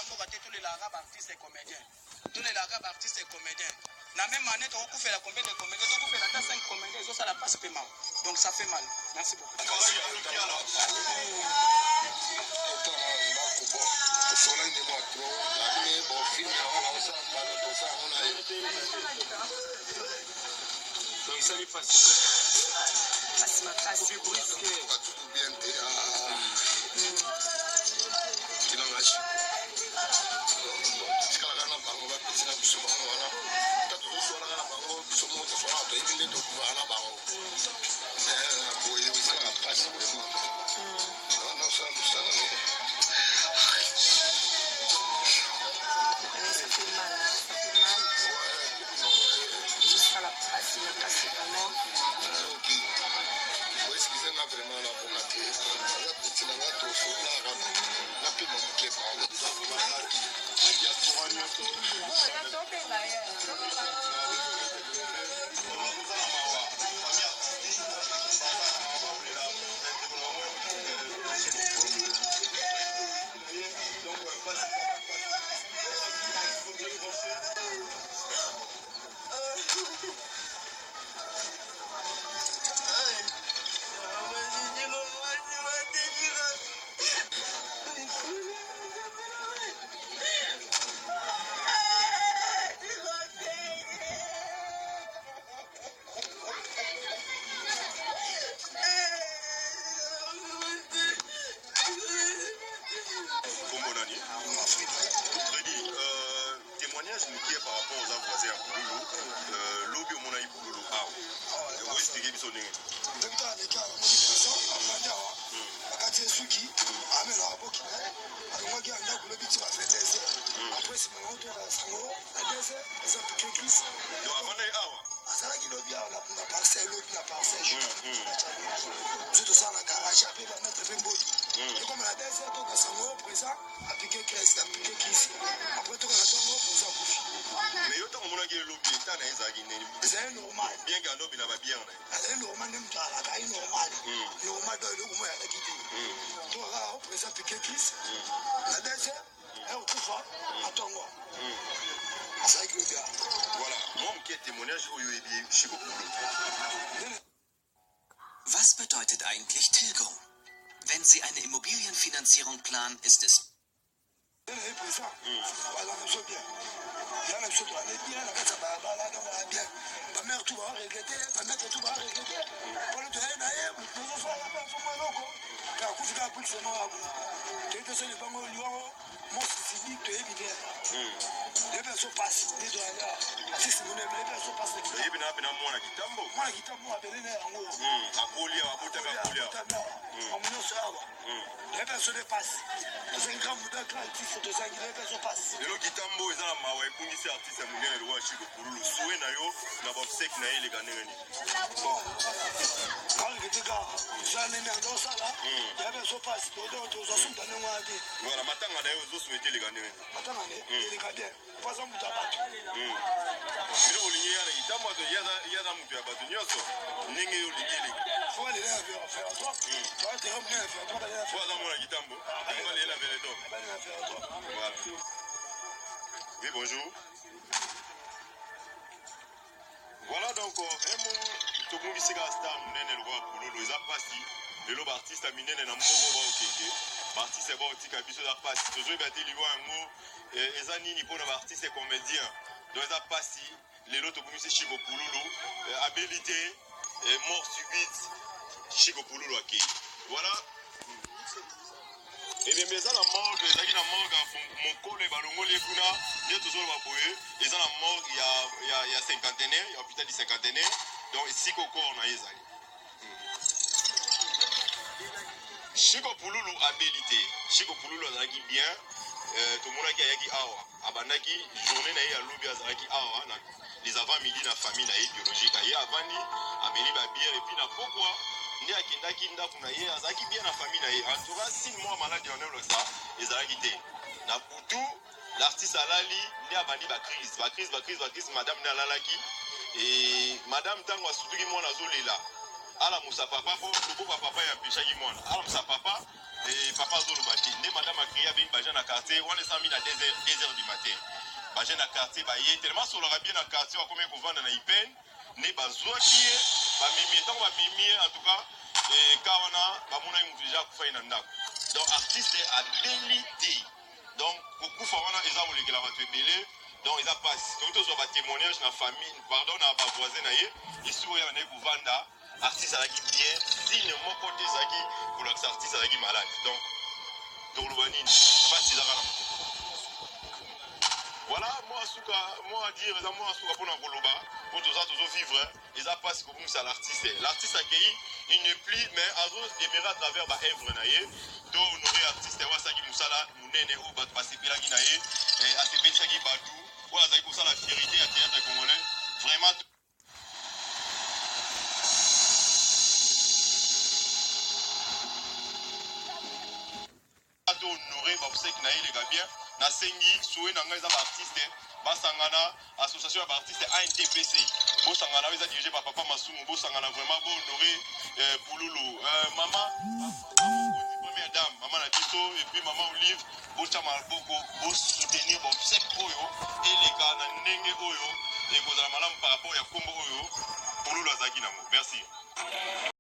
tous les artistes et comédiens. Tous les artistes et comédiens. La même année, tu as fait la combien de comédiens? Tu as fait la 5 comédiens, ça la passe pas mal. Donc ça fait mal. Merci beaucoup. Donc ça lui facile. Facile brusque. Was bedeutet eigentlich Tilgung? Wenn Sie eine Immobilienfinanzierung planen, ist es Oui, bonjour. Voilà donc, tout le monde ici a star munene le roi pour nous a passé le artiste a minene na mbogo ba okeke artiste ba otika biso da passé toujours ba deli wa ngo ezani ni pour artiste comédien donc a passé les autres pour monsieur Chico Pululu habilité mort subite Chico Pululu aki voilà. Et bien mais ça la mort ezaki na mort mon collègue balongoli kuna de toujours ba boye ezana mort il y a cinquantenaire il y a hôpital du cinquantenaire donc ici koko na ezali Chico Pululu habilité Chico Pululu azalaki bien tout monde qui ayaki awa abandaki journée na ya lobi azalaki awa na les avant-midi na famille na biologique aye avani ameli ba bière et puis na pourquoi ndi akindaki ndaku na ye azalaki bien na famille na ye en tout cas 6 mois malade en euro ça ezalaki te na kutu l'artiste alali ndi abandi ba crise madame na lalaki et madame tango asutuki mwana zolela ala musa papa po lubo papa ya peshaki mwana ala musa papa papa azoloba te nde madame akria bengi baje na quartier wana esami na 2 heures du matin baje na quartier baye tellement asolaka bien na quartier akomi kovanda na ipen nde bazwaki ye bamemi ye ntango bamemi ye en tout cas ka wana bamona ye motu deja akufa ye na ndako donc artiste abeli te donc kokufa wana eza kolekela bato ebele donc eza pasi soki tozwa batémoignage na famille pardon na bavoisin na ye esi oyo abandaki kovanda artiste azalaki bien signe moko te ezalaki kolakisa artiste azalaki malade donc tokoloba nini pasi ezaka na motu voilà moi dire eza mwa suka mpona koloba po toza tozovivre eza pasi kobungisa l'artiste akei il ne plus mais azodemere à travers baœuvre na ye to honore artiste oyo asalaki mosala monene oyo bato basepelaki na ye asepelisaki bato oyo azalaki kosala fierité ya théâtre congolais vraiment honoré baboseki na ye eleka bien nasengi souwe na ngai eza baartiste basangana association ya baartiste ANTPC bosangana oyo eza dirige par papa masumu bosangana vraiment bohonore pululu mama mokonzi première dame mama na biso epuis mama olive botya maboko bosoutenir baobsèque oyo eleka na ndenge oyo ekozala malamu par rapport ya nkombo oyo pululu azalaki nango merci